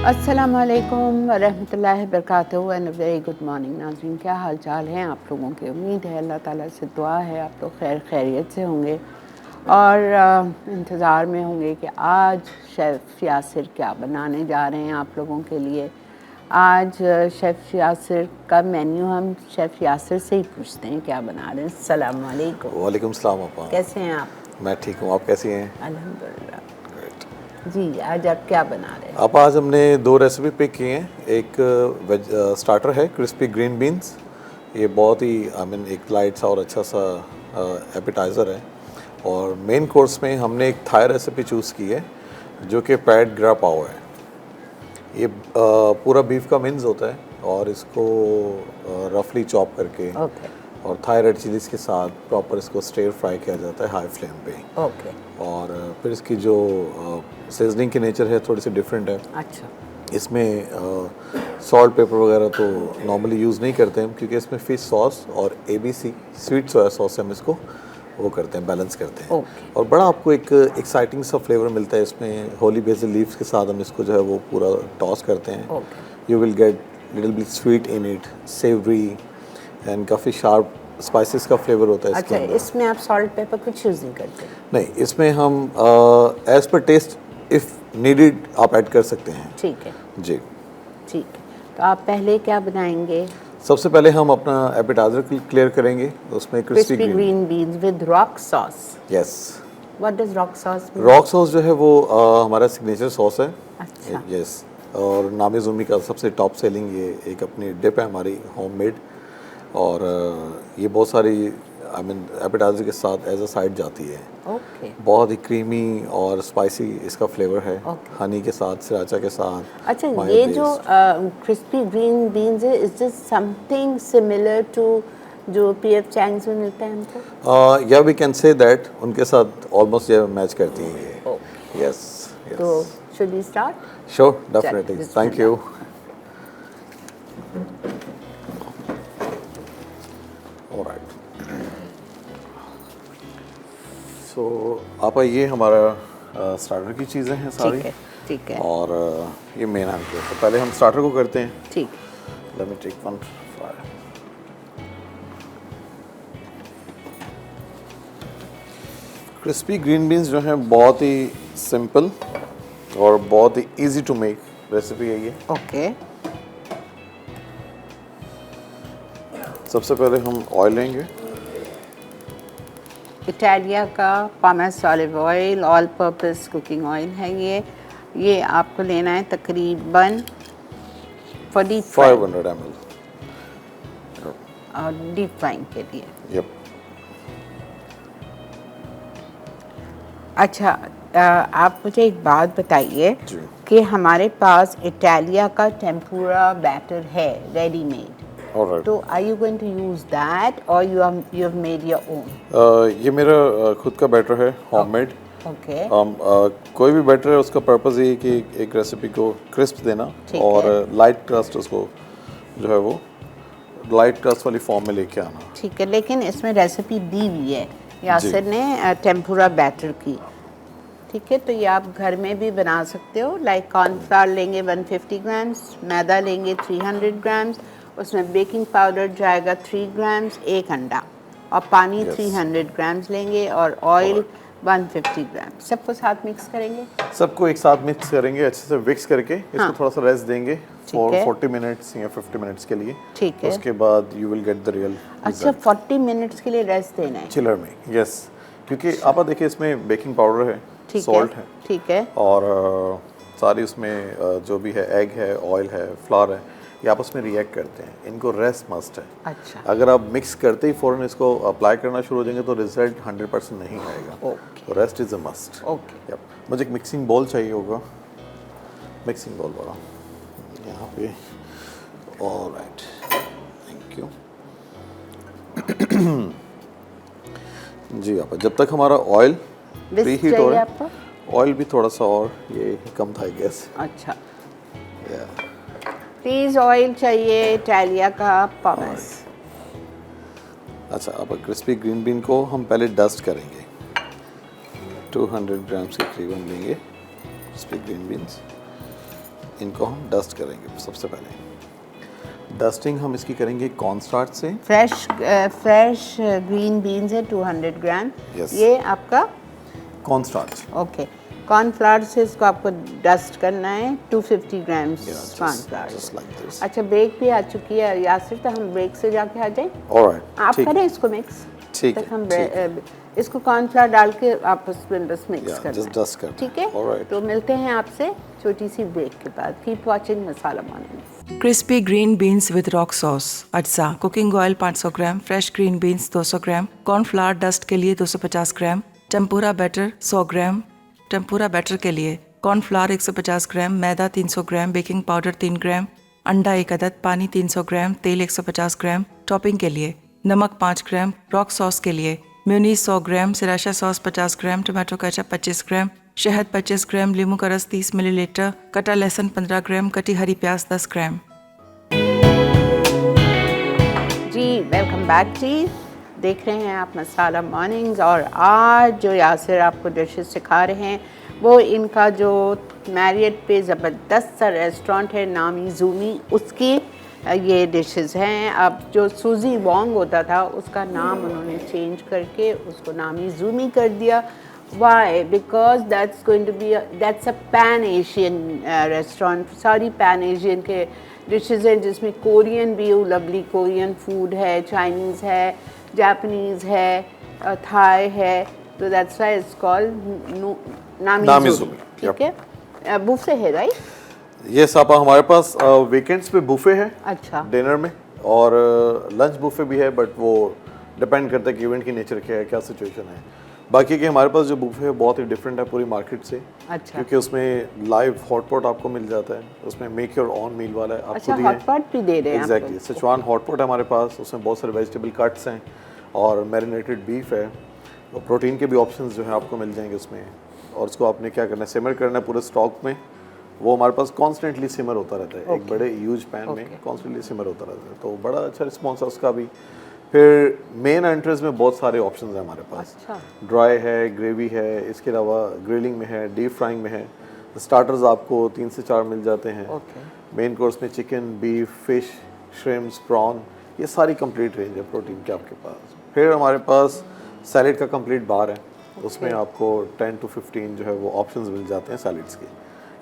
अस्सलाम वालेकुम वरहमतुल्लाहि वबरकातुहू एंड वेरी गुड मॉर्निंग नाज़रीन, क्या हाल चाल हैं आप लोगों के। उम्मीद है अल्लाह ताला से दुआ है आप लोग खैरियत से होंगे और इंतज़ार में होंगे कि आज शेफ़ यासिर क्या बनाने जा रहे हैं आप लोगों के लिए। आज शेफ़ यासिर का मेन्यू हम शेफ़ यासिर से ही पूछते हैं क्या बना रहे हैं। अस्सलाम वालेकुम। वालेकुम सलाम अपा। कैसे हैं आप? मैं ठीक हूँ, आप कैसी हैं? अल्हम्दुलिल्लाह। ग्रेट। जी, आज आप क्या बना रहे हैं? आप आज हमने दो रेसिपी पिक की हैं। एक वेज स्टार्टर है क्रिस्पी ग्रीन बीन्स। ये बहुत ही एक लाइट सा और अच्छा सा एपिटाइज़र है। और मेन कोर्स में हमने एक थाई रेसिपी चूज़ की है जो कि पैड ग्रा पाव है। ये पूरा बीफ का मिन्स होता है और इसको रफली चॉप करके ओके और थाई रेड चिलीज़ के साथ प्रॉपर इसको स्टेयर फ्राई किया जाता है हाई फ्लेम पे। ओके। और फिर इसकी जो सीजनिंग की नेचर है थोड़ी सी डिफरेंट है। अच्छा। इसमें सॉल्ट पेपर वगैरह तो नॉर्मली यूज़ नहीं करते हम, क्योंकि इसमें फ़िश सॉस और ABC स्वीट सोया सॉस से हम इसको वो करते हैं, बैलेंस करते हैं। ओके। और बड़ा आपको एक एक्साइटिंग सा फ्लेवर मिलता है इसमें। होली बेसिल लीव्स के साथ हम इसको जो है वो पूरा टॉस करते हैं। Okay. You will get little bit sweet in it, savoury and काफ़ी शार्प स्पाइसेस का फ्लेवर होता है इसके अच्छा, अंदर। इसमें आप सॉल्ट पेपर कुछ यूज़ नहीं करते? नहीं, इसमें हम as per taste if needed आप ऐड कर सकते हैं। ठीक है। जी। ठीक है, तो आप पहले क्या बनाएंगे? सबसे पहले हम अपना एपिटाइजर क्लियर करेंगे, उसमें crispy green beans with rock sauce. Yes. What does rock sauce mean? Rock sauce जो है वो हमारा सिग्नेचर सॉस है। अच्छा। यस। और नामेजुमी का सबसे टॉप सेलिंग ये एक अपनी डिप है हमारी होममेड। और ये बहुत सारी एपिटाइजर के साथ एज अ साइड जाती है। ओके। बहुत ही क्रीमी और स्पाइसी इसका फ्लेवर है। Okay. हनी के साथ, सराचा के साथ। अच्छा, mayo ये जो based। क्रिस्पी ग्रीन बीन्स है, is this something similar to जो PF चैंग्स में मिलता है हमको? या वी कैन से दैट उनके साथ ऑलमोस्ट ये मैच करती हैं ये। ओके। यस। तो should we start? Sure, definitely, चलिए, थैंक यू। ऑलराइट। सो आप ये हमारा स्टार्टर की चीज़ें हैं सारी। ठीक है। ठीक है। और ये मेन है। तो पहले हम स्टार्टर को करते हैं। ठीक। Let me take one fry. Crispy green beans जो हैं बहुत ही सिंपल और बहुत ही इजी टू मेक रेसिपी है ये। ओके। सबसे पहले हम ऑयल लेंगे। इटालिया का pomace olive oil all purpose cooking oil है ये आपको लेना है तकरीबन 500 ml। और डीप फ्राइंग के लिए। यप। अच्छा, आप मुझे एक बात बताइए जी। कि हमारे पास इटालिया का टेम्पुरा बैटर है रेडीमेड, ऑलराइट। तो are you going to use that और you have made your own? ये मेरा खुद का बैटर है, होममेड। ओके। कोई भी बैटर है उसका पर्पस ये है कि एक रेसिपी को क्रिस्प देना ठीक और है। लाइट क्रस्ट उसको जो है वो लाइट क्रस्ट वाली फॉर्म में लेके आना। ठीक है, लेकिन इसमें रेसिपी दी हुई है यासिर ने टेम्पुरा बैटर की। ठीक है, तो ये आप घर में भी बना सकते हो। लाइक कॉर्नफ्लावर लेंगे 150 ग्राम्स, मैदा लेंगे 300 ग्राम्स, उसमें बेकिंग पाउडर जाएगा 3 ग्राम्स, एक अंडा और पानी Yes. 300 ग्राम्स लेंगे और ऑयल 150 ग्राम। सबको साथ मिक्स करेंगे। सबको एक साथ मिक्स करेंगे अच्छे से, मिक्स करके इसको थोड़ा सा रेस्ट देंगे ठीक है। 40 मिनट्स या 50 मिनट्स के लिए। ठीक है। उसके बाद you will get the real अच्छा, 40 मिनट्स के लिए रेस्ट देना है? चिलर में। यस। क्योंकि आप देखिए इसमें बेकिंग पाउडर है, सॉल्ट है, ठीक है। और सारी उसमें जो भी है एग है, ऑयल है, फ्लावर है, ये आपस में रिएक्ट करते हैं। इनको रेस्ट मस्ट है। अच्छा। अगर आप मिक्स करते ही फ़ौरन इसको अप्लाई करना शुरू हो जाएंगे तो रिजल्ट 100% नहीं आएगा। ओके। तो rest is a must. Okay. Yup. मुझे एक मिक्सिंग बाउल चाहिए होगा, मिक्सिंग बाउल वाला यहाँ पे। Alright, thank you. जी आप जब तक हमारा ऑयल प्री हीट हो रहा है, ऑयल भी थोड़ा सा और ये कम था गैस। अच्छा, प्लीज ऑयल चाहिए इटालिया का पामेस। अच्छा, अब क्रिस्पी ग्रीन बीन को हम पहले डस्ट करेंगे। 200 ग्राम्स के करीबन लेंगे क्रिस्पी ग्रीन बीन्स। इनको हम डस्ट करेंगे। सबसे पहले डस्टिंग हम इसकी करेंगे कॉर्नस्टार्च से। फ्रेश ग्रीन बीन्स है 200 ग्राम। Yes. ये आपका कॉर्नस्टार्च। ओके। कॉर्नफ्लावर से इसको आपको डस्ट करना है 250 grams just cornflour. like this. अच्छा ब्रेक भी आ चुकी है यासिर, तो हम ब्रेक से जाके आ जाए। Alright, आप ठीक करें इसको मिक्स। ठीक तक है, हम ठीक इसको कॉर्नफ्लावर डाल के आपस में बस मिक्स Yeah, करना just dust करना है। ठीक है। Alright. तो मिलते हैं आपसे छोटी सी ब्रेक के बाद। Keep watching Masala morning. Crispy green beans with rock sauce. अज्जा कुकिंग ऑयल 500 ग्राम, फ्रेश ग्रीन बीन्स 200 ग्राम, कॉर्नफ्लावर डस्ट के लिए 250 ग्राम, टेम्पुरा बैटर 100 ग्राम। टेम्पुरा बैटर के लिए कॉर्नफ्लावर 150 ग्राम, मैदा 300 ग्राम, बेकिंग पाउडर 3 ग्राम, अंडा 1 अदद, पानी 300 ग्राम, तेल 150 ग्राम। टॉपिंग के लिए नमक 5 ग्राम, रॉक सॉस के लिए म्यूनीस 100 ग्राम, सिराशा सॉस 50 ग्राम, टमाटो केचप 25 ग्राम, शहद 25 ग्राम, लींबू का रस 30 मिलीलीटर, कटा लहसुन 15 ग्राम, कटी हरी प्याज 10 ग्राम। जी वेलकम बैक जी। देख रहे हैं आप मसाला मॉर्निंग्स, और आज जो यासिर आपको डिशेस सिखा रहे हैं वो इनका जो मैरियट पे ज़बरदस्त सा रेस्टोरेंट है नामी ज़ूमी, उसकी ये डिशेस हैं। अब जो सूजी वोंग होता था उसका नाम उन्होंने चेंज करके उसको नामी ज़ूमी कर दिया। Why? Because that's going to be that's a pan Asian restaurant. सारी pan Asian के डिशेस हैं जिसमें कोरियन भी लवली कोरियन फूड है, चाइनीज़ है, जापानीज़ है, थाई है। तो दैट्स व्हाई इट्स कॉल्ड नामी ज़ूमी। ठीक है। बुफे है राइट? यस आप हमारे पास वीकेंड्स पे बुफे है अच्छा। डिनर में, और लंच बुफे भी है, बट वो डिपेंड करता है कि इवेंट की नेचर क्या है, क्या सिचुएशन है। बाकी के हमारे पास जो बुफे है बहुत ही डिफरेंट है पूरी मार्केट से। अच्छा। क्योंकि उसमें लाइव हॉटपॉट आपको मिल जाता है, उसमें मेक योर ऑन मील वाला है। आप अच्छा, खुद ही हॉटपॉट भी दे रहे हैं? एग्जैक्टली, सिचुआन हॉटपॉट है हमारे पास, उसमें बहुत सारे वेजिटेबल कट्स हैं और मैरिनेटेड बीफ है, और प्रोटीन के भी ऑप्शंस जो है आपको मिल जाएंगे उसमें। और उसको आपने क्या करना है, सिमर करना है पूरे स्टॉक में। वो हमारे पास कॉन्स्टेंटली सिमर होता रहता है, एक बड़े ह्यूज पैन में कॉन्स्टेंटली सिमर होता रहता है, तो बड़ा अच्छा रिस्पॉन्स है उसका भी। फिर मेन एंट्रेंस में बहुत सारे ऑप्शंस हैं हमारे पास। अच्छा। ड्राई है, ग्रेवी है, इसके अलावा ग्रिलिंग में है, डीप फ्राइंग में है। स्टार्टर्स आपको 3 से 4 मिल जाते हैं। मेन कोर्स में chicken, beef, fish, shrimps, prawn, ये सारी कंप्लीट रेंज है प्रोटीन के आपके पास। फिर हमारे पास सैलेड का कंप्लीट बार है, उसमें आपको 10 to 15 जो है वो ऑप्शंस मिल जाते हैं सैलेड्स के।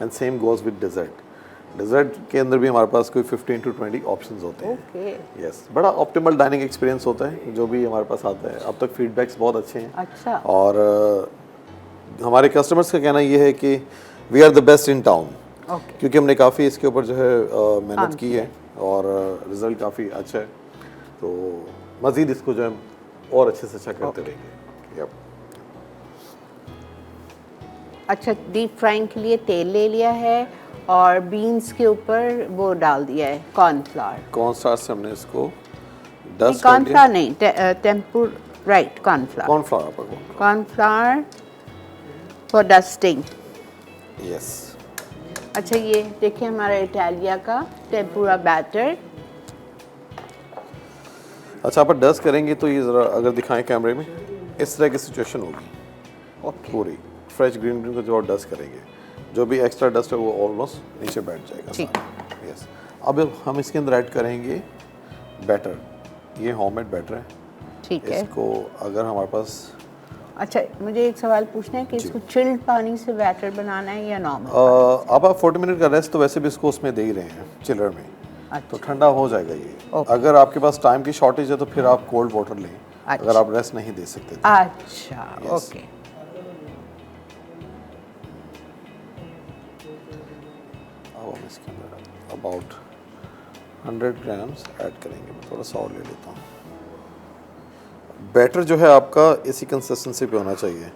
And same goes with dessert. Dessert के अंदर भी हमारे पास कोई 15 to 20 ऑप्शंस होते हैं। यस, बड़ा ऑप्टिमल डाइनिंग एक्सपीरियंस होता है जो भी हमारे पास आता है। अब तक फीडबैक्स बहुत अच्छे हैं। अच्छा। और हमारे कस्टमर्स का कहना ये है कि we are the best in town, क्योंकि हमने काफ़ी इसके ऊपर जो है मेहनत की है और रिज़ल्ट काफ़ी अच्छा है। तो मज़ीद इसको जो है और अच्छे से अच्छा करते रहेंगे। यप। अच्छा, डीप फ्राइंग के लिए तेल ले लिया है और बीन्स के ऊपर वो डाल दिया है कॉर्नफ्लावर। कॉर्नफ्लावर से हमने इसको डस्ट कॉर्नफ्लावर नहीं, tempura right, cornflour cornflour for dusting. Yes. अच्छा, ये देखिए हमारा इटालिया का टेम्पुरा बैटर। अच्छा, आप डस्ट करेंगे तो ये ज़रा अगर दिखाएं कैमरे में, इस तरह की सिचुएशन होगी पूरी। फ्रेश ग्रीन बीन को जो डस्ट करेंगे, जो भी एक्स्ट्रा डस्ट है वो ऑलमोस्ट नीचे बैठ जाएगा सारा। यस। अब हम इसके अंदर ऐड करेंगे बैटर। ये होममेड बैटर है। ठीक है। इसको अगर हमारे पास, अच्छा, मुझे एक सवाल पूछना है कि इसको चिल्ड पानी से बैटर बनाना है या नॉर्मल? अब आप 40 मिनट का रेस्ट तो वैसे भी इसको उसमें दे ही रहे हैं चिलर में। अच्छा। तो ठंडा हो जाएगा ये। अगर आपके पास टाइम की शॉर्टेज है तो फिर आप कोल्ड वाटर लें। अच्छा। अगर आप रेस्ट नहीं दे सकते तो। अच्छा, ओके। अब हम इसके अंदर अबाउट 100 ग्राम्स ऐड करेंगे। मैं थोड़ा सा और ले लेता हूँ। बैटर जो है आपका इसी कंसिस्टेंसी पे होना चाहिए।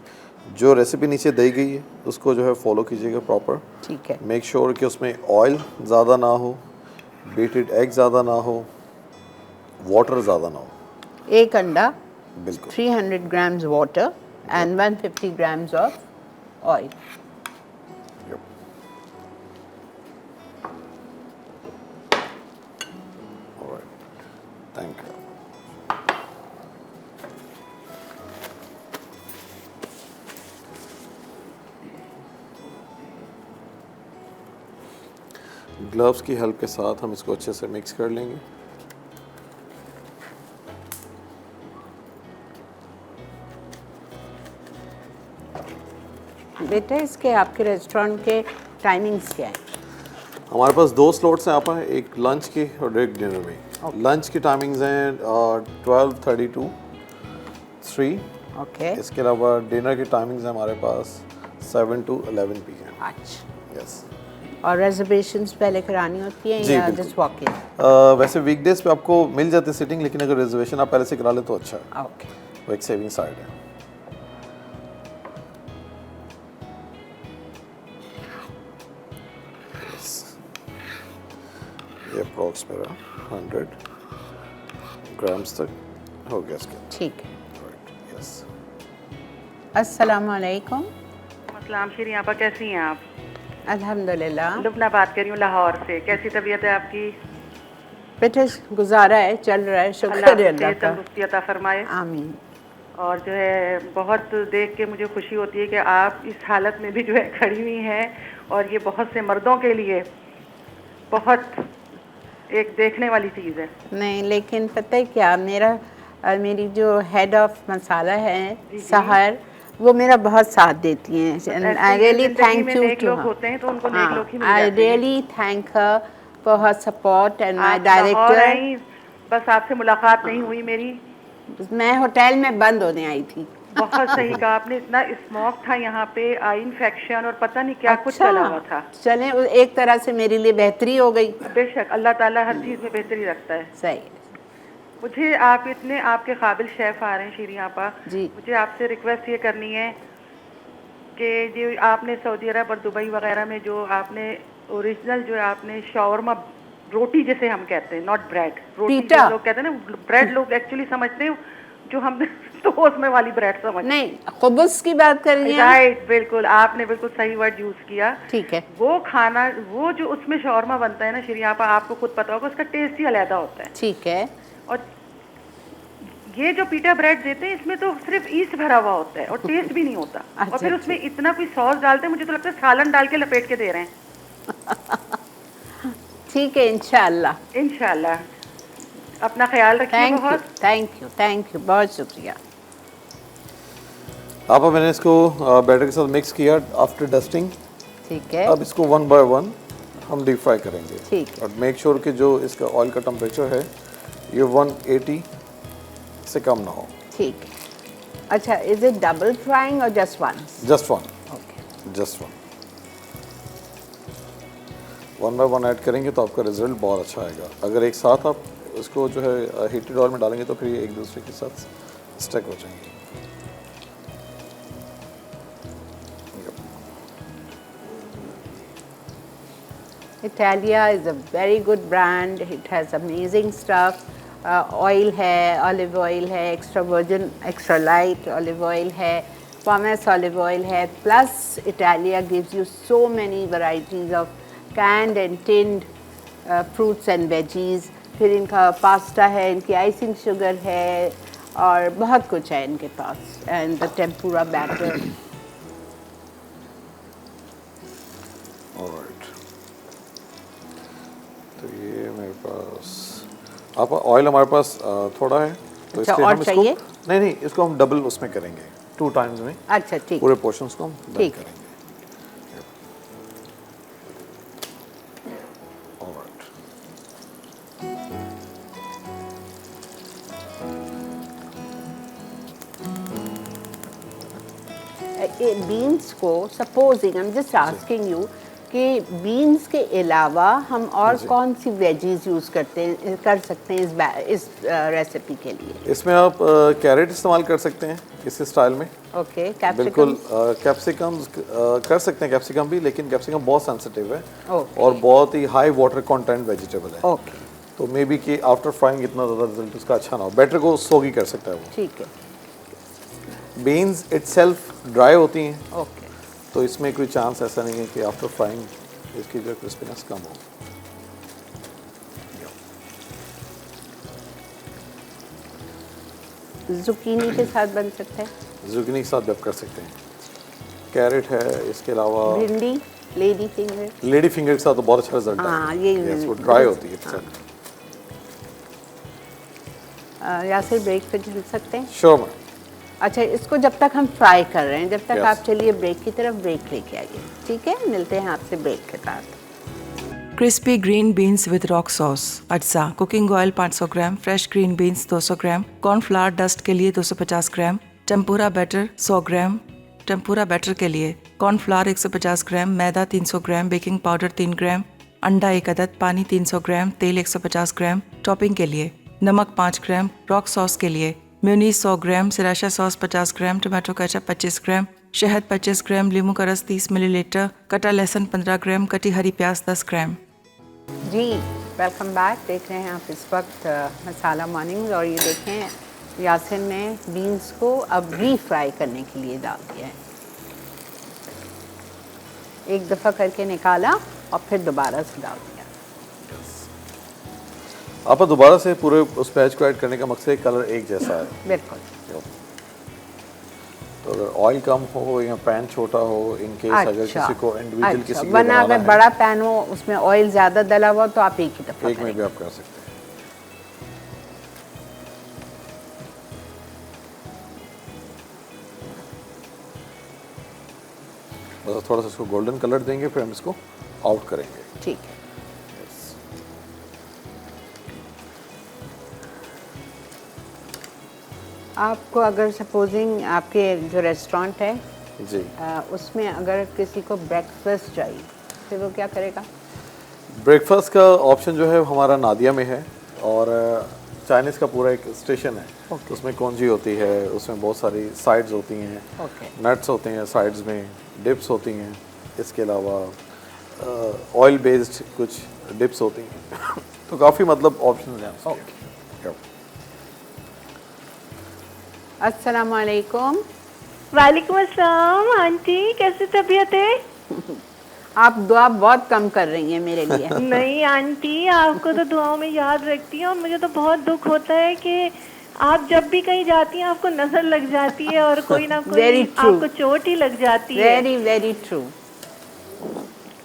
जो रेसिपी नीचे दी गई है उसको जो है फॉलो कीजिएगा प्रॉपर। ठीक है। मेक श्योर कि उसमें ऑयल ज़्यादा ना हो, बीटेड एग ज़्यादा ना हो, वाटर ज़्यादा ना हो। एक अंडा, बिल्कुल 300 grams water and 150 grams of oil. Thank you. Gloves की हेल्प के साथ हम इसको अच्छे से मिक्स कर लेंगे। बेटा इसके आपके रेस्टोरेंट के टाइमिंग्स क्या हैं? हमारे पास 2 स्लॉट्स हैं यहाँ पर, एक लंच की और एक डिनर में। लंच की टाइमिंग्स हैं 12:30 to 3। ओके। इसके अलावा डिनर की टाइमिंग्स हैं हमारे पास 7 to 11 PM। अच्छा। यस। और रिजर्वेशंस पहले करानी होती हैं जी, या बिल्कुल। Just walk in? वैसे वीकडेज पे आपको मिल जाती है सीटिंग, लेकिन अगर रिजर्वेशन आप पहले से करा लें तो अच्छा है, ओके। वो एक सेविंग साइड है। ये अप्रॉक्स मेरा 100 ग्राम्स तक हो गया इसके। ठीक है। यस। अस्सलाम वालेकुम। अस्सलाम श्री आपा, कैसी हैं आप? अल्हम्दुलिल्लाह। लुबना बात कर रही हूँ लाहौर से। कैसी तबीयत है आपकी? बेटा गुजारा है, चल रहा है, शुक्र है अल्लाह सेहत का। तंदुरुस्ती अता फरमाए। आमीन। और जो है बहुत देख के मुझे खुशी होती है कि आप इस हालत में भी जो है खड़ी हुई हैं, और ये बहुत से मर्दों के लिए बहुत एक देखने वाली चीज़ है। नहीं, लेकिन पता है क्या, मेरी जो हेड ऑफ मसाला है सहर, वो मेरा बहुत साथ देती हैं। आई रियली थैंक यू नेक टू लोग हर। होते हैं तो उनको नेक लोग ही मिल आई जाते हैं। Really thank her for her support and my आप लाहौर डायरेक्टर। आई, बस आपसे मुलाकात नहीं हुई मेरी। मैं होटल में बंद होने आई थी। बहुत सही कहा आपने। इतना स्मोक था यहाँ पे, आई इन्फेक्शन और पता नहीं क्या कुछ अच्छा, चला हुआ था। चलें, एक तरह से मेरे लिए बेहतरी हो गई। बेशक अल्लाह ताला हर चीज़ में बेहतरी रखता है। सही। मुझे आप इतने आपके काबिल शेफ़ आ रहे हैं शीरी आपा, जी। मुझे आपसे रिक्वेस्ट ये करनी है कि जो आपने सऊदी अरब और दुबई वगैरह में जो आपने ओरिजिनल जो आपने शॉर्मा रोटी जिसे हम कहते हैं, नॉट ब्रेड, रोटी पीटा। जो लोग कहते हैं ना, ब्रेड लोग एक्चुअली समझते हैं जो हम तो उसमें वाली ब्रेड समझते नहीं, खुबुस की बात कर रही हैं। हैं। राइट, बिल्कुल आपने बिल्कुल सही वर्ड यूज़ किया। ठीक है। वो खाना, वो जो उसमें शॉर्मा बनता है ना शीरी आपा, आपको खुद पता होगा उसका टेस्ट ही अलहदा होता है। ठीक है। और ये जो पीटा ब्रेड देते हैं इसमें तो सिर्फ ईस्ट भरा हुआ होता है और टेस्ट भी नहीं होता। और फिर उसमें इतना कोई सॉस डालते हैं, मुझे तो लगता है सालन डाल के लपेट के दे रहे हैं। ठीक है, इंशाल्लाह। इंशाल्लाह। अपना ख्याल रखिए बहुत। थैंक यू, बहुत शुक्रिया। अब मैंने इसको बैटर के साथ मिक्स किया आफ्टर डस्टिंग। ठीक है। अब इसको 1 by 1 हम डीप फ्राई करेंगे। ठीक है। और मेक श्योर कि जो इसका ऑयल का टेम्परेचर है ये 180 से कम ना हो। ठीक है। अच्छा, इज इट डबल फ्राइंग और just one? Just one. Okay. Just one. 1 by 1 add करेंगे तो आपका रिजल्ट बहुत अच्छा आएगा। अगर एक साथ आप इसको जो है हीटेड ऑयल में डालेंगे तो फिर ये एक दूसरे के साथ स्टक हो जाएंगे। Italia is a very good brand. It has amazing stuff. Oil है, olive oil है, extra virgin, extra light olive oil है, pomace olive oil है. Plus, Italia gives you so many varieties of canned and tinned fruits and veggies. फिर इनका pasta है, इनकी icing sugar है और बहुत कुछ है इनके पास. And the tempura batter. Alright, तो ये मेरे पास आप ऑयल हमारे पास थोड़ा है तो अच्छा, इसलिए और हम इसको चाहिए? नहीं, इसको हम डबल उसमें करेंगे 2 times में। अच्छा, ठीक। पूरे पोर्शंस को हम डबल ठीक है। करेंगे। ऑलराइट, बीन्स को, supposing, I am just asking you कि बीन्स के अलावा हम और कौन सी वेजीज यूज़ कर सकते हैं इस रेसिपी के लिए? इसमें आप कैरेट इस्तेमाल कर सकते हैं इस स्टाइल में। ओके। बिल्कुल, कैप्सिकम कर सकते हैं, कैप्सिकम भी, लेकिन कैप्सिकम बहुत सेंसिटिव है Okay. और बहुत ही हाई वाटर कंटेंट वेजिटेबल है। ओके, तो मे बी कि आफ्टर फ्राइंग इतना ज़्यादा रिजल्ट उसका अच्छा ना हो, बेटर को सोगी कर सकता है वो। ठीक है। बीन्स इटसेल्फ ड्राई होती हैं, ओके। तो इसमें कोई चांस ऐसा नहीं है कि आफ्टर फ्राइंग इसकी जो क्रिस्पीनेस कम हो। जुकीनी के साथ बन सकता है? जुगनी के साथ भी आप कर सकते हैं। कैरेट है, इसके अलावा भिंडी? Lady finger. लेडी फिंगर के साथ तो बहुत अच्छा रिजल्ट हाँ, है। ये Yes, वो ड्राई होती है। यासिर ब्रेक पे चल सकते हैं? Sure ma'am. अच्छा, इसको जब तक हम फ्राई कर रहे हैं, जब तक Yes. आप चलिए ब्रेक की तरफ ब्रेक लेके आइए, ठीक है? मिलते हैं आपसे ब्रेक के बाद। Crispy green beans with rock sauce, अज्जा कुकिंग ऑयल 500 ग्राम, फ्रेश ग्रीन बीन्स 200 ग्राम, कॉर्नफ्लावर डस्ट के लिए 250 ग्राम, टेम्पुरा बैटर 100 ग्राम। टेम्पुरा बैटर के लिए कॉर्नफ्लावर 150 ग्राम, मैदा 300 ग्राम, बेकिंग पाउडर 3 ग्राम, अंडा 1 अदद, पानी 300 ग्राम, तेल 150 ग्राम। टॉपिंग के लिए नमक 5 ग्राम, रॉक सॉस के लिए म्यूनीस 100 ग्राम, सिराशा सॉस 50 ग्राम, टमाटो केचप 25 ग्राम, शहद 25 ग्राम, लींबू का रस 30 मिलीलीटर, कटा लहसुन 15 ग्राम, कटी हरी प्याज 10 ग्राम। जी, वेलकम बैक। देख रहे हैं आप इस वक्त मसाला मॉर्निंग, और ये देखें यासिर ने बीन्स को अब री-फ्राई करने के लिए डाल दिया है। एक दफ़ा करके निकाला और फिर दोबारा से डाल दिया। आप दोबारा से पूरे उस पैच को ऐड करने का मकसद कलर एक जैसा है। बिल्कुल। तो अगर ऑयल कम हो या पैन छोटा हो, इन केस अगर किसी को इंडिविजुअल किसी के लिए वरना बनाना अगर है, बड़ा पैन हो उसमें ऑयल ज़्यादा डला हुआ तो आप एक ही दफ़ा एक में करें। भी आप कर सकते हैं। बस थोड़ा सा इसको गोल्डन कलर देंगे, फिर हम इसको आउट करेंगे। ठीक है। आपको अगर सपोजिंग आपके जो रेस्टोरेंट है जी, उसमें अगर किसी को ब्रेकफास्ट चाहिए फिर वो क्या करेगा? ब्रेकफास्ट का ऑप्शन जो है हमारा नादिया में है, और चाइनीज़ का पूरा एक स्टेशन है। Okay. उसमें कौंजी होती है, उसमें बहुत सारी साइड्स होती हैं, Okay. नट्स होते हैं साइड्स में, डिप्स होती हैं, इसके अलावा ऑयल बेस्ड कुछ डिप्स होती हैं। तो काफ़ी मतलब ऑप्शन हैं उसके। Okay. अस्सलाम वालेकुम। वालेकुम अस्सलाम। आंटी कैसी तबीयत है? आप दुआ बहुत कम कर रही हैं मेरे लिए। नहीं आंटी, आपको तो दुआओं में याद रखती हूँ, और मुझे तो बहुत दुख होता है कि आप जब भी कहीं जाती हैं आपको नजर लग जाती है और कोई ना Very कोई true. आपको चोट ही लग जाती है। Very very true.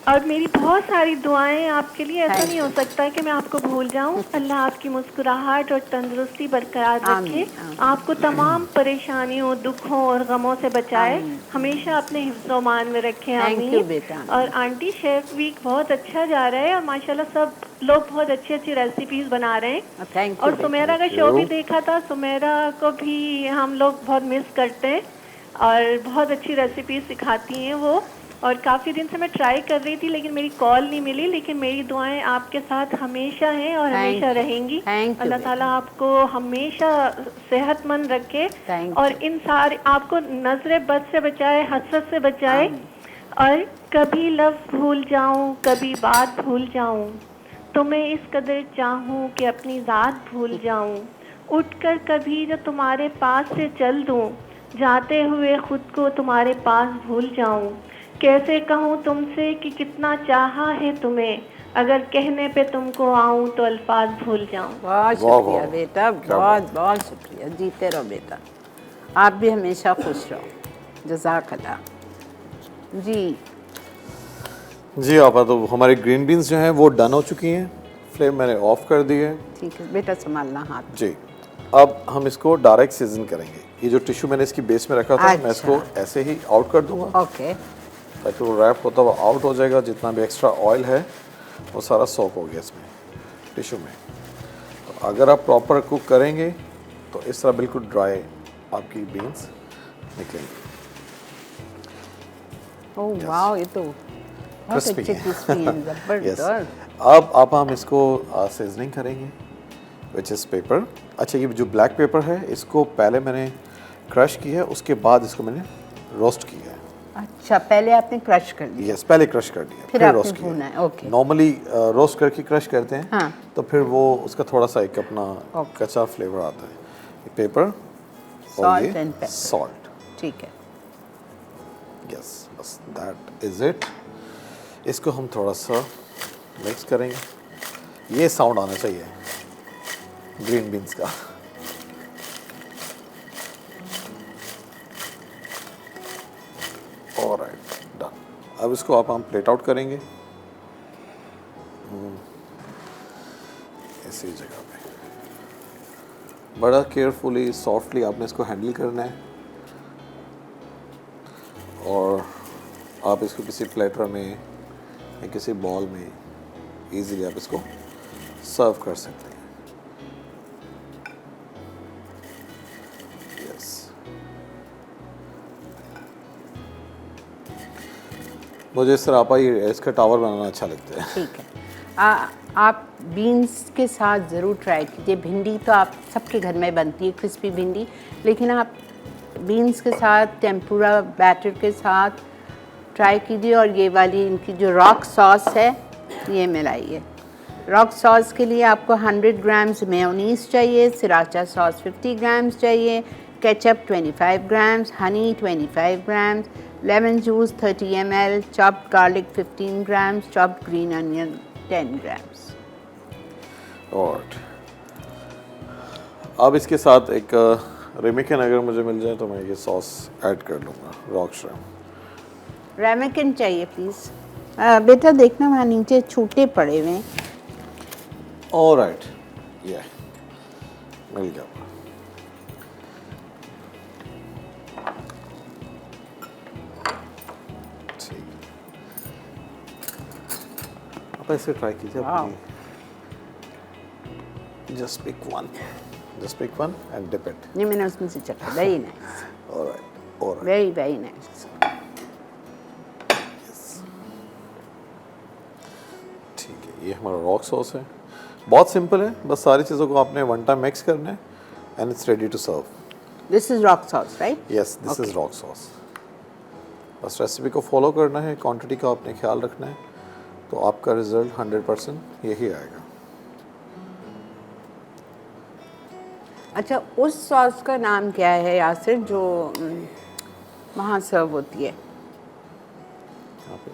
और मेरी बहुत सारी दुआएं आपके लिए। ऐसा Thank नहीं हो सकता कि मैं आपको भूल जाऊं। अल्लाह आपकी मुस्कुराहट और तंदुरुस्ती बरकरार रखे, आमीन, आमीन। आपको तमाम परेशानियों, दुखों और गमों से बचाए, आमीन। हमेशा अपने हिफ्ज़-ओ-मान में रखें। Thank आमीन। you, बेटा। और आंटी, शेफ वीक बहुत अच्छा जा रहा है और माशाल्लाह सब लोग बहुत अच्छी अच्छी रेसिपीज बना रहे हैं। Thank you. और सुमेरा का Thank शो भी you. देखा था, सुमेरा को भी हम लोग बहुत मिस करते हैं और बहुत अच्छी रेसिपीज सिखाती हैं वो। और काफ़ी दिन से मैं ट्राई कर रही थी लेकिन मेरी कॉल नहीं मिली, लेकिन मेरी दुआएं आपके साथ हमेशा हैं और Thank हमेशा you. रहेंगी। Thank you, अल्लाह बेटा। ताला आपको हमेशा सेहतमंद रखे Thank और you. इन सारे आपको नजरे बद से बचाए, हसरत से बचाए। और कभी लफ्ज़ भूल जाऊं, कभी बात भूल जाऊं, तुम्हें इस कदर चाहूं कि अपनी ज़ात भूल जाऊं, उठकर कभी जो तुम्हारे पास से चल दूं, जाते हुए खुद को तुम्हारे पास भूल जाऊं, कैसे कहूँ तुमसे कि कितना चाहा है तुम्हें, अगर कहने पे तुमको आऊँ तो अल्फाज भूल जाऊँ। बहुत वाह, शुक्रिया वाह। बेटा, क्या बहुत बहुत शुक्रिया। जीते रहो बेटा, आप भी हमेशा खुश रहो। जज़ाकल्लाह। जी जी आपा, तो हमारी ग्रीन बीन्स जो हैं वो डन हो चुकी हैं। फ्लेम मैंने ऑफ कर दी है। ठीक है बेटा, संभालना हाथ। जी, अब हम इसको डायरेक्ट सीजन करेंगे। ये जो टिश्यू मैंने इसकी बेस में रखा था, अच्छा। मैं इसको ऐसे ही आउट कर दूंगा ओके। ताकि वो रैप होता हुआ आउट हो जाएगा। जितना भी एक्स्ट्रा ऑयल है वो सारा सोक हो गया इसमें टिश्यू में। तो अगर आप प्रॉपर कुक करेंगे तो इस तरह बिल्कुल ड्राई आपकी बीन्स निकलेंगी। ओह वाह, ये तो बहुत Crispy अच्छे है। क्रिस्पी हैं, Yes. जबरदस्त। अब हम इसको सीजनिंग करेंगे, विच इज़ पेपर। अच्छा, ये जो ब्लैक पेपर है इसको पहले मैंने क्रश किया है, उसके बाद इसको मैंने रोस्ट किया है। अच्छा, पहले आपने क्रश कर दिया। यस, पहले क्रश कर दिया, फिर आपने रोस्ट किया। भूना है, ओके। नॉर्मली रोस्ट करके क्रश करते हैं, हाँ। तो फिर वो उसका थोड़ा सा एक अपना ओके। कच्चा फ्लेवर आता है। ये पेपर और Salt ये and pepper. सॉल्ट। ठीक है। यस, बस दैट इज़ इट। इसको हम थोड़ा सा मिक्स करेंगे। ये साउंड आना चाहिए ग्रीन बीन्स का। Alright, done. अब इसको आप हम प्लेट आउट करेंगे इसी जगह पे। बड़ा केयरफुली सॉफ्टली आपने इसको हैंडल करना है और आप इसको किसी प्लेटर में या किसी बॉल में इजीली आप इसको सर्व कर सकते हैं। यस, मुझे इस तरह आप इसका टावर बनाना अच्छा लगता है। ठीक है। आप बीन्स के साथ ज़रूर ट्राई कीजिए। भिंडी तो आप सबके घर में बनती है, क्रिस्पी भिंडी, लेकिन आप बीन्स के साथ टेम्पुरा बैटर के साथ ट्राई कीजिए। और ये वाली इनकी जो रॉक सॉस है ये मिलाइए। रॉक सॉस के लिए आपको 100 ग्राम्स मेयोनीज़ चाहिए, सिराचा सॉस 50 ग्राम्स चाहिए, ketchup 25 grams, Honey 25 grams, lemon juice 30 ml, chopped garlic 15 grams, chopped green onion 10 grams. और अब इसके साथ एक रेमिकन अगर मुझे मिल जाए तो मैं ये सॉस ऐड कर लूँगा, रॉक श्रिम्प। रेमिकन चाहिए प्लीज़। बेटा देखना वहाँ नीचे छूटे पड़े हुए हैं। ऑलराइट, ये मिल गया। ठीक, आप ऐसे ट्राई कीजिए। Just pick one and dip it. नहीं, मैंने उसमें से चखा। Very nice, alright, very very nice. ठीक है, ये हमारा रॉक सॉस है। बहुत सिंपल है, बस सारी चीज़ों को आपने वन टाइम मिक्स करना है and it's ready to serve. This is rock sauce, right? Yes, this is rock sauce. बस रेसिपी को फॉलो करना है, क्वांटिटी का आपने ख्याल रखना है, तो आपका रिजल्ट 100% यही आएगा। अच्छा, उस सॉस का नाम क्या है यासिर जो वहाँ सर्व होती है? यहाँ पे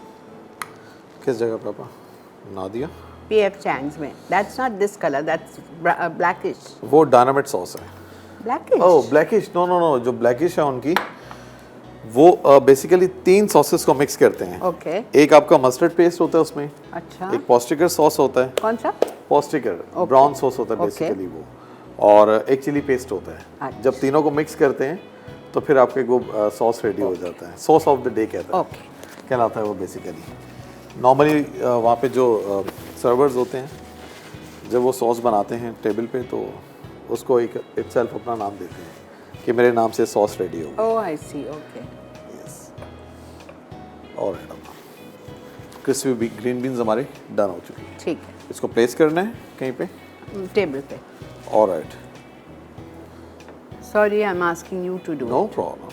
किस जगह पे आपा? नादिया? पीएफ चैंग्स में। That's not this colour, that's blackish. वो डायनामाइट सॉस है। ब्लैकिश? ओह ब्लैकिश, नो, जो ब्लैकिश है उनकी वो बेसिकली 3 सॉसेस को मिक्स करते हैं। ओके। एक आपका मस्टर्ड पेस्ट होता है उसमें, अच्छा। एक पॉस्टिकर सॉस होता है। कौन सा? पॉस्टिकर, ब्राउन सॉस होता है बेसिकली वो, और एक चिली पेस्ट होता है। अच्छा। जब तीनों को मिक्स करते हैं तो फिर आपके वो सॉस रेडी हो जाता है। सॉस ऑफ द डे कहता है, कहलाता है वो बेसिकली। नॉर्मली वहाँ पे जो सर्वर्स होते हैं जब वो सॉस बनाते हैं टेबल पे तो उसको एक इटसेल्फ अपना नाम देते हैं कि मेरे नाम से सॉस रेडी हो। ओह आई सी, ओके। यस, और क्रिस्पी ग्रीन बीन्स हमारे डन हो चुकी है। ठीक है, इसको प्लेस करना है कहीं पे टेबल पे। Alright, sorry I am asking you to do. no problem,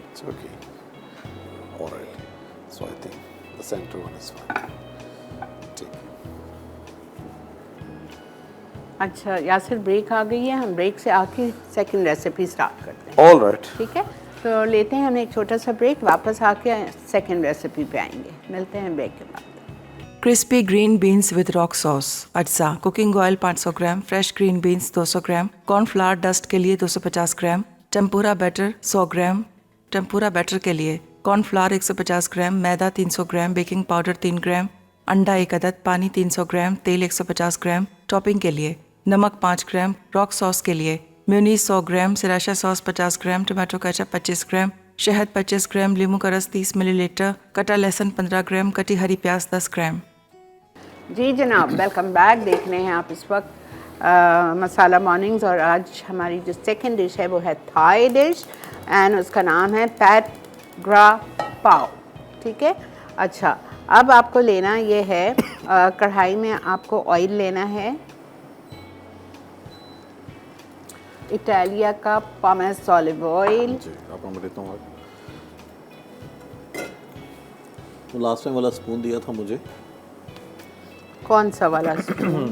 it's okay. All right, so I think the center one is fine. ठीक, अच्छा यासिर, ब्रेक आ गई है, हम ब्रेक से आके सेकंड रेसिपी स्टार्ट करते हैं। all right. ठीक है, तो लेते हैं हम एक छोटा सा ब्रेक, वापस आके सेकंड रेसिपी पे आएंगे। मिलते हैं ब्रेक के बाद। Crispy green beans with rock sauce. अज्जा कुकिंग ऑयल 500 ग्राम, फ्रेश ग्रीन बीन्स 200 ग्राम, कॉर्नफ्लावर डस्ट के लिए 250 ग्राम, टेम्पुरा बैटर 100 ग्राम। टेम्पुरा बैटर के लिए कॉर्नफ्लावर 150 ग्राम, मैदा 300 ग्राम, बेकिंग पाउडर 3 ग्राम, अंडा 1 अदद, पानी 300 ग्राम, तेल 150 ग्राम। टॉपिंग के लिए नमक 5 ग्राम, रॉक सॉस के लिए म्यूनीस 100 ग्राम, सिराशा सॉस 50 ग्राम, टमाटो केचप 25 ग्राम, शहद 25 ग्राम, लींबू का रस 30 मिलीलीटर, कटा लहसुन 15 ग्राम, कटी हरी प्याज 10 ग्राम। जी जनाब, वेलकम बैक। देख रहे हैं आप इस वक्त मसाला मॉर्निंग्स, और आज हमारी जो सेकंड डिश है वो है थाई डिश एंड उसका नाम है पैट ग्रा पाव। ठीक है, अच्छा अब आपको लेना ये है कढ़ाई में आपको ऑयल लेना है, इटालिया का पामेस ऑलिव ऑयल। जी आप मैं लेता हूँ। वो लास्ट टाइम वाला स्पून दिया था मुझे, कौन सा वाला स्पून?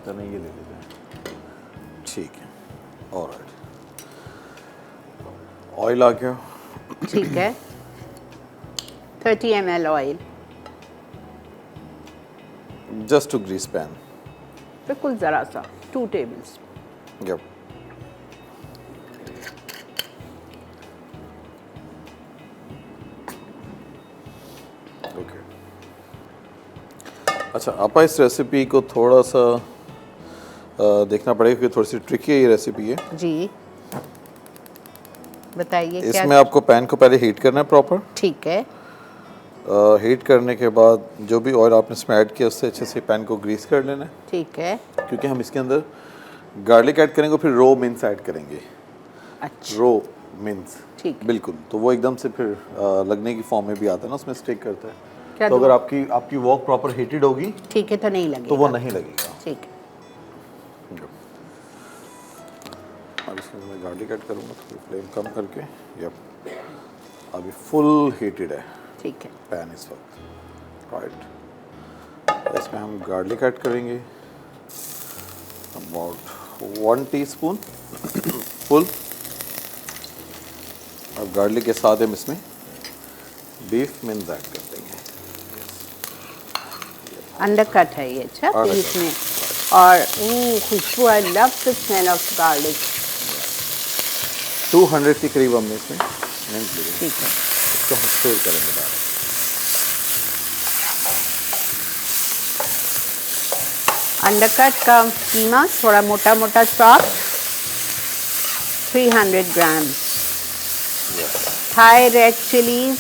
तो नहीं, ये ले लेते हैं। ठीक है, ऑलराइट, ऑयल आ गया। ठीक है, 30 ml oil, just to grease pan. बिल्कुल ज़रा सा, 2 टेबल्स। यप, अच्छा, आपा इस रेसिपी को थोड़ा सा देखना पड़ेगा क्योंकि थोड़ी सी ट्रिकी है ये रेसिपी है। जी बताइए क्या। इसमें आपको पैन को पहले हीट करना है प्रॉपर। ठीक है। हीट करने के बाद जो भी ऑयल आपने इसमें ऐड किया उससे अच्छे से पैन को ग्रीस कर लेना है। ठीक है। क्योंकि हम इसके अंदर गार्लिक ऐड करेंगे फिर रो मिन्स ऐड करेंगे। अच्छा। रो मिन्स ठीक है। बिल्कुल, तो वो एकदम से फिर लगने की फॉर्म में भी आता है ना, उसमें स्टिक करता है। क्या तो दो? अगर आपकी वॉक प्रॉपर हीटेड होगी ठीक है, तो नहीं लगेगा। तो वो नहीं लगेगा। ठीक है। अब इसमें मैं गार्लिक ऐड करूँगा, थोड़ी फ्लेम कम करके। यप, अभी फुल हीटेड है ठीक है। पैन इस वक्त, राइट। इसमें हम गार्लिक ऐड करेंगे अबाउट 1 टीस्पून फुल। अब गार्लिक के साथ हम इसमें बीफ मिन्स ऐड कर देंगे। अंडरकट है ये। अच्छा, Undercut. बीफ में। और खुशबू, I love the smell of garlic. 200 के करीब हमने इसमें मिन्स लिए। ठीक है। इसको हम स्टेर करेंगे डायरेक्ट। अंडरकट का कीमा थोड़ा मोटा मोटा chop 300 gram. Thai red chillies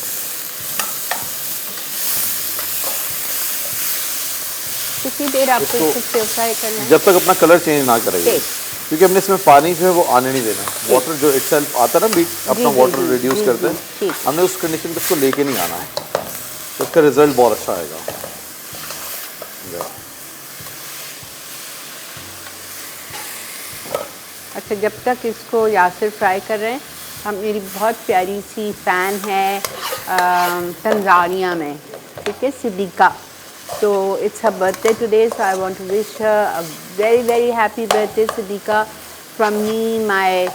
कितनी देर आपको इसको इसको फ्राई करना है? जब तक अपना कलर चेंज ना करेंगे, ठीक। क्योंकि हमने इसमें पानी जो है वो आने नहीं देना। वाटर जो इटसेल्फ आता है ना, बीट अपना जी, वाटर जी, रिड्यूस जी, करता जी, है, ठीक। हमने उस कंडीशन पे इसको लेके नहीं आना है, तो इसका रिजल्ट बहुत अच्छा आएगा। अच्छा, जब तक इसको यासिर फ्राई कर रहे हैं, हम मेरी बहुत प्यारी सी फ़ैन है तंजानिया में, ठीक है, सिद्दीका। तो it's her birthday today, so I want to wish her a very very happy birthday Siddiqa from me, my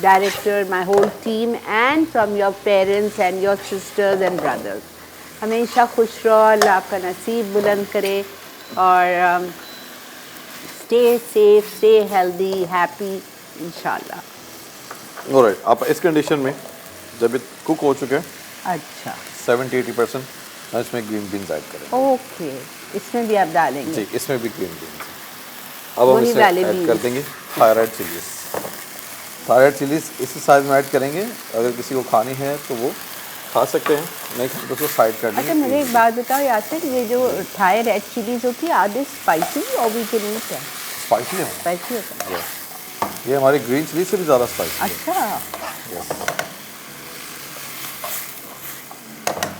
director, my whole team and from your parents and your sisters and brothers. हमेशा खुश रहो, अल्लाह आपका नसीब बुलंद करे और stay safe, stay healthy, happy, इंशाल्लाह। Alright, आप इस कंडीशन में जब ये कुक हो चुके हैं अच्छा, 70-80%, हम इसमें ग्रीन बीन्स ऐड करेंगे। ओके, इसमें भी आप डालेंगे? जी, इसमें भी ग्रीन बीन्स। अब हम वही इसमें वाले ऐड beans। कर देंगे थायराइड चिलीज। थायराइड चिलीज इसी साइज में ऐड करेंगे। अगर किसी को खानी है तो वो खा सकते हैं, नहीं खाते तो उसको साइड कर अच्छा, देंगे। मुझे एक बात बताओ यासिर, ये जो थाई रेड चिलीज होती है, आर दे स्पाइसी और वी कैन ईट है? स्पाइसी है स्पाइसी होता है? ये हमारी ग्रीन चिली से भी ज़्यादा स्पाइसी है। अच्छा, Yes.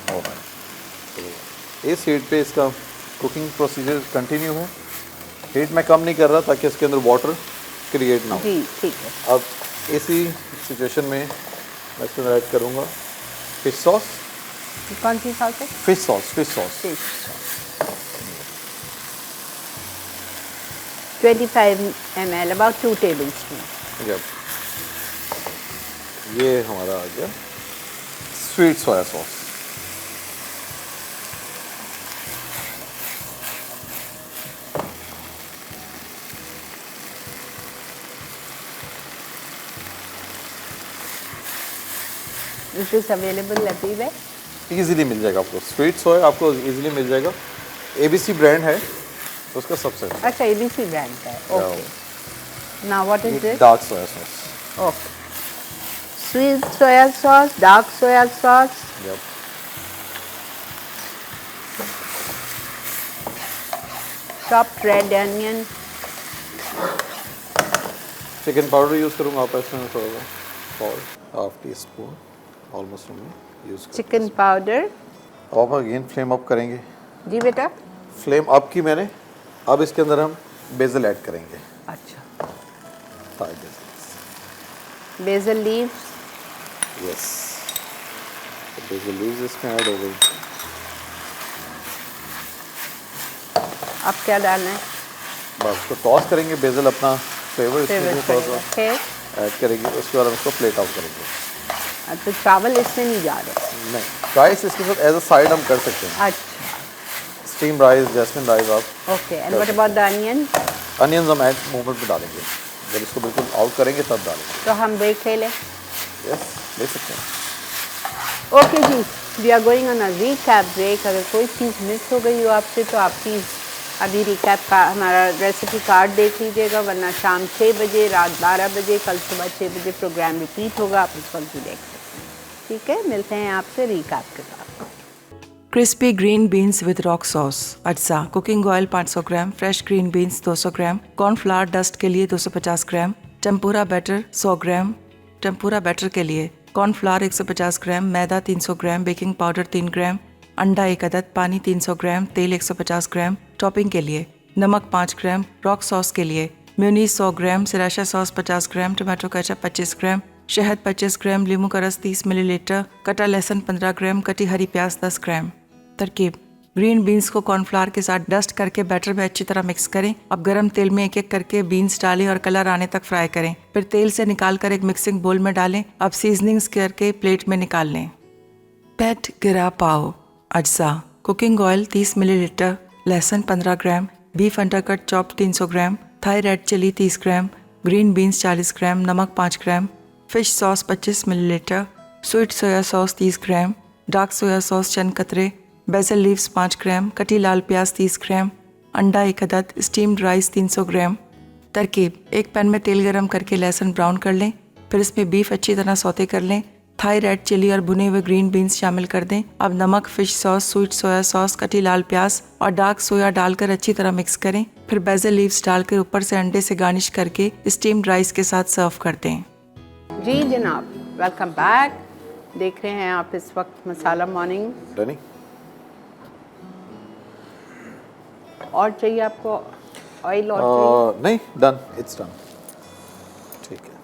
तो इस हीट पे इसका कुकिंग प्रोसीजर कंटिन्यू है। हीट मैं कम नहीं कर रहा ताकि इसके अंदर वाटर क्रिएट ना हो। जी ठीक है। अब इसी सिचुएशन में मैं इसके अंदर ऐड करूँगा फिश सॉस। कौन सी सॉस है? Fish sauce, fish sauce. Fish sauce 25 ml, about 2 tablespoon. ये हमारा आ गया sweet soya sauce. This is available everywhere? Easily मिल जाएगा आपको, स्वीट सोया आपको इजीली मिल जाएगा। ABC ब्रांड है उसका सबसे अच्छा, ABC ब्रांड का है। Okay, now what is this? Dark soya sauce. Okay, sweet soya sauce, dark soya sauce, chopped red onion, chicken powder use करूँगा आप इसमें थोड़ा सा, हाफ टी स्पून ऑलमोस्ट हमने यूज़ कर। Chicken powder. अब आप अगेन फ्लेम अप करेंगे। जी बेटा। फ्लेम अप की मैंने। अब इसके अंदर हम बेसल ऐड करेंगे। अच्छा, Thai basil leaves. Yes, basil leaves इसमें ऐड हो गई। अब क्या डालना है? बस उसको टॉस करेंगे, बेसल अपना फ्लेवर इसमें थोड़ा सा फिर ऐड करेंगे। उसके बाद हम इसको प्लेट आउट करेंगे। तो चावल इसमें नहीं जा रहे? नहीं, राइस इसके साथ एज अ साइड हम कर सकते हैं। अच्छा, स्टीम राइस, जैस्मिन राइस आप। Okay. And what about the onion? Onions हम ऐड मोमेंट में डालेंगे, जब इसको बिल्कुल आउट करेंगे तब डालेंगे। तो हम ब्रेक ले लें? यस, ले सकते हैं। Okay ji, we are going on a recap break. अगर कोई चीज़ मिस हो गई हो आपसे तो आप प्लीज़ अभी रिकैप का हमारा रेसिपी कार्ड देख लीजिएगा, वरना शाम 6 बजे, रात 12 बजे, कल सुबह 6 बजे प्रोग्राम रिपीट होगा, आप उस वक्त भी देख सकते हैं। ठीक है, मिलते हैं आपसे रिकैप के बाद। Crispy green beans with rock sauce. अज्जा कुकिंग ऑयल 500 ग्राम, फ्रेश ग्रीन बीन्स 200 ग्राम, कॉर्नफ्लावर डस्ट के लिए 250 ग्राम, टेम्पुरा बैटर 100 ग्राम। टेम्पुरा बैटर के लिए कॉर्नफ्लावर 150 ग्राम, मैदा 300 ग्राम, बेकिंग पाउडर 3 ग्राम, अंडा 1 अदद, पानी 300 ग्राम, तेल 150 ग्राम। टॉपिंग के लिए नमक 5 ग्राम, रॉक सॉस के लिए म्यूनीस 100 ग्राम, सिराशा सॉस 50 ग्राम, टमाटो केचप 25 ग्राम, शहद 25 ग्राम, नींबू का रस 30 मिलीलीटर, कटा लहसुन 15 ग्राम, कटी हरी प्याज 10 ग्राम। तरकीब: ग्रीन बीन्स को कॉर्नफ्लावर के साथ डस्ट करके बैटर में अच्छी तरह मिक्स करें। अब गरम तेल में एक एक करके बीन्स डालें और कलर आने तक फ्राई करें। फिर तेल से निकाल कर एक मिक्सिंग बोल में डालें। अब सीजनिंग्स करके प्लेट में निकाल लें। पेट गिरा पाव। अज्जा कुकिंग ऑयल 30 मिलीलीटर, लहसुन 15 gram, beef undercut chop 300 gram, Thai red chilli 30 gram, green beans 40 gram, नमक 5 gram, fish sauce 25 millilitre, sweet soya sauce 30 gram, dark soya sauce चंद कतरे, बेसल लीव्स 5 ग्राम, कटी लाल प्याज 30 ग्राम, अंडा 1 अदद, स्टीम्ड राइस 300 ग्राम। तरकीब: एक पैन में तेल गरम करके लहसुन ब्राउन कर लें। फिर इसमें बीफ अच्छी तरह सौते कर लें। थाई रेड चिली और भुने हुए ग्रीन बीन्स शामिल कर दें। अब नमक, fish sauce, sweet soya sauce, कटी लाल प्याज और डार्क सोया डालकर अच्छी तरह मिक्स करें। फिर बेसल लीव्स डालकर ऊपर से अंडे से गार्निश करके स्टीम्ड राइस के साथ सर्व कर दें। जी जनाब, वेलकम बैक। देख रहे हैं आप इस वक्त मसाला मॉर्निंग। डनी और चाहिए आपको ऑयल? और चाहिए? नहीं, डन, इट्स डन। ठीक है।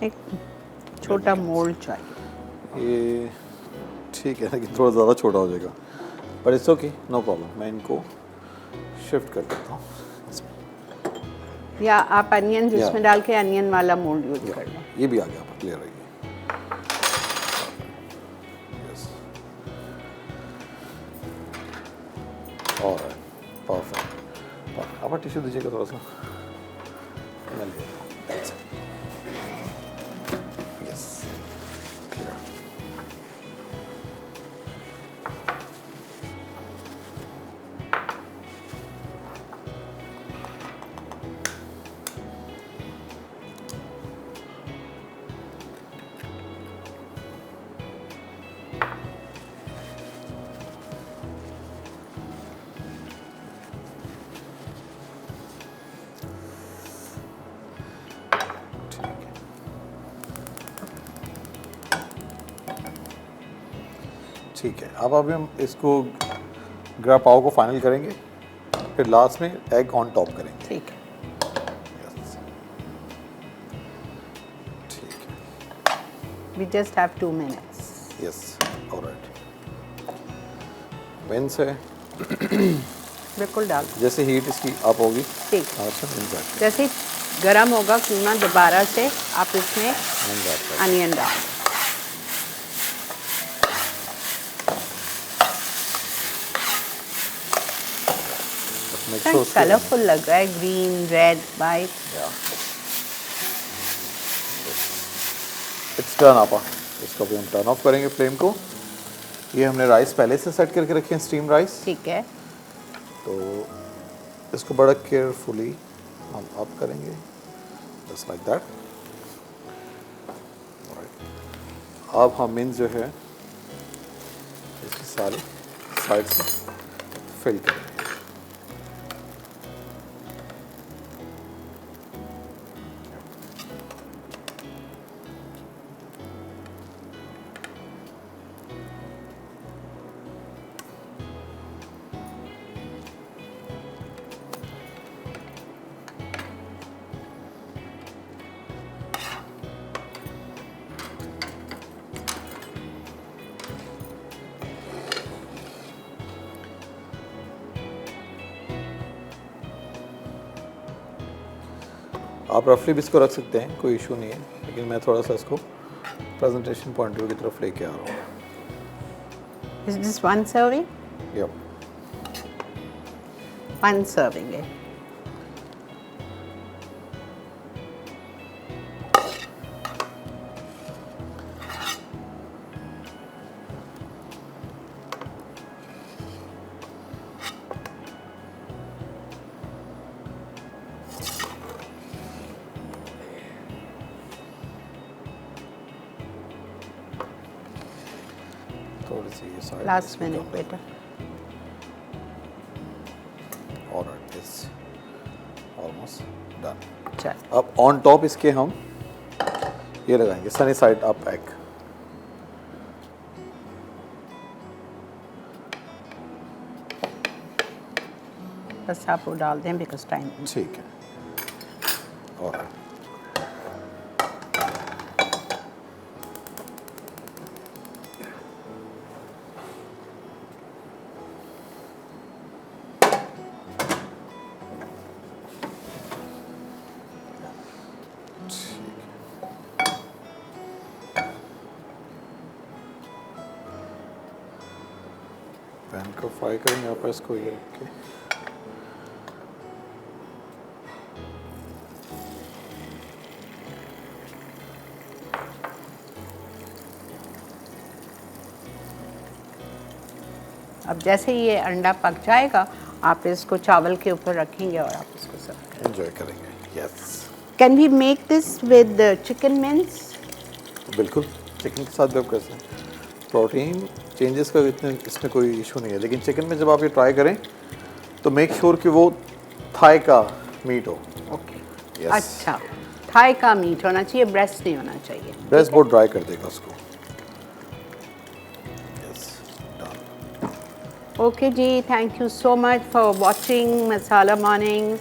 एक छोटा मोल्ड चाहिए। ये ठीक है, लेकिन थोड़ा ज़्यादा छोटा हो जाएगा, पर इट्स ओके, नो प्रॉब्लम। मैं इनको शिफ्ट कर देता हूँ। या आप अनियन जिसमें डाल के अनियन वाला मोल्ड यूज कर लें। ये भी आ गया, आप क्लियर रहिए। Yes, alright, perfect. आप टिश्यू दीजिएगा थोड़ा सा, मैं ले लेता हूँ। Yes, clear. ठीक है, अब अभी हम इसको ग्रा पाव को फाइनल करेंगे, फिर लास्ट में एग ऑन टॉप करेंगे। ठीक है। Yes. ठीक है। We just have 2 minutes. Yes, alright. When से बिल्कुल डाल दो। जैसे हीट इसकी अप होगी, ठीक। अच्छा, जैसे गरम होगा कीमा, दोबारा से आप इसमें अनियन डाल। कलरफुल लग रहा है, green red white. It's turn आपा। इसको भी हम टर्न ऑफ करेंगे फ्लेम को। ये हमने राइस पहले से सेट करके रखे हैं, स्टीम राइस। ठीक है। तो इसको बड़ा केयरफुली हम अप करेंगे, जस्ट लाइक दैट। अब हम इन जो है इसकी सारी साइड से फिल करेंगे। आप रफली भी इसको रख सकते हैं, कोई इशू नहीं है, लेकिन मैं थोड़ा सा इसको प्रेजेंटेशन पॉइंट ऑफ व्यू की तरफ लेके आ रहा हूँ। Is this one serving? Yep. One serving है. थोड़ी सी ये साइड. Last minute बेटा. Alright, it's almost done. चल. अब ऑन टॉप इसके हम ये लगाएंगे सनी साइड अप एग. बस आप वो डाल दें बिकॉज टाइम. ठीक है. Alright. पैन को फ्राई करेंगे आप इसको ये रख के. अब जैसे ये अंडा पक जाएगा आप इसको चावल के ऊपर रखेंगे और आप इसको सर्व करेंगे. एंजॉय करेंगे. Yes. Can we make this with chicken mince? बिल्कुल चिकन के साथ भी आप कर सकते हैं. प्रोटीन चेंजेस का इतने इसमें कोई इशू नहीं है, लेकिन चिकन में जब आप ये ट्राई करें तो मेक श्योर कि वो थाई का मीट हो. ओके. Yes. अच्छा, थाई का मीट होना चाहिए, ब्रेस्ट नहीं होना चाहिए. ब्रेस्ट बहुत ड्राई कर देगा उसको. Yes. Done. Okay ji, thank you so much for watching Masala Morning.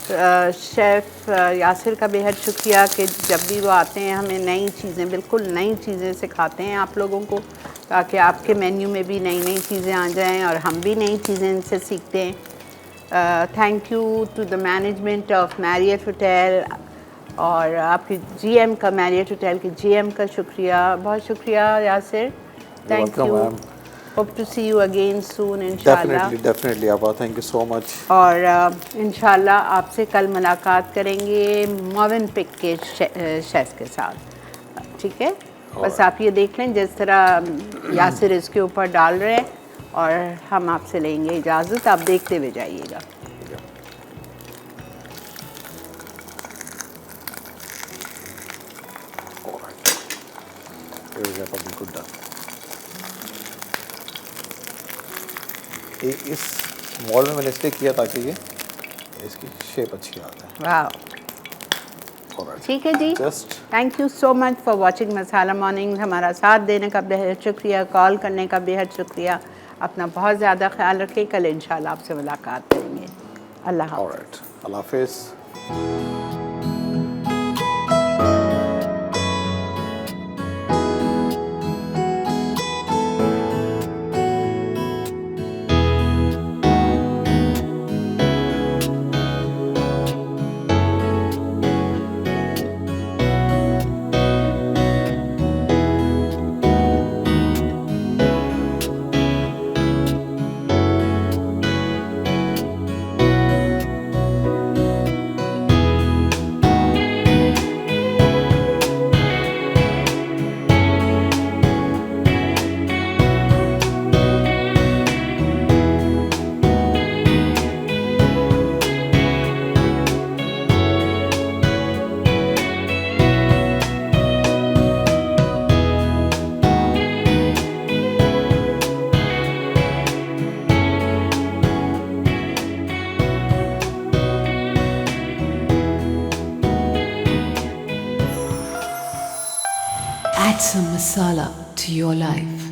Chef Yasir का बेहद शुक्रिया कि जब भी वो आते हैं हमें नई चीज़ें, बिल्कुल नई चीज़ें सिखाते हैं आप लोगों को, ताकि आपके मेन्यू में भी नई नई चीज़ें आ जाएं और हम भी नई चीज़ें इनसे सीखते हैं. Thank you to the management of Marriott hotel और आपके जीएम का, मैरियट होटल के जीएम का शुक्रिया, बहुत शुक्रिया Yasir. Thank welcome, you. ma'am. Hope to see you again soon इंशाल्लाह. डेफिनेटली आपा. Thank you so much. और इंशाल्लाह आपसे कल मुलाकात करेंगे मोविन पिक के शेफ़ के साथ. ठीक है. बस आप ये देख लें जिस तरह यासिर इसके ऊपर डाल रहे हैं और हम आपसे लेंगे इजाज़त. आप देखते हुए जाइएगा. बिल्कुल डन. इस मॉडल में मैंने इसलिए किया ताकि ये इसकी शेप अच्छी आ जाए. वाह. ठीक है जी. Just thank you so much for watching Masala morning. हमारा साथ देने का बेहद शुक्रिया, कॉल करने का बेहद शुक्रिया. अपना बहुत ज़्यादा ख्याल रखें. कल इंशाल्लाह आपसे मुलाकात करेंगे. अल्लाह हाफ़िज़. ऑलराइट. अल्लाह हाफिज़. Add some masala to your life.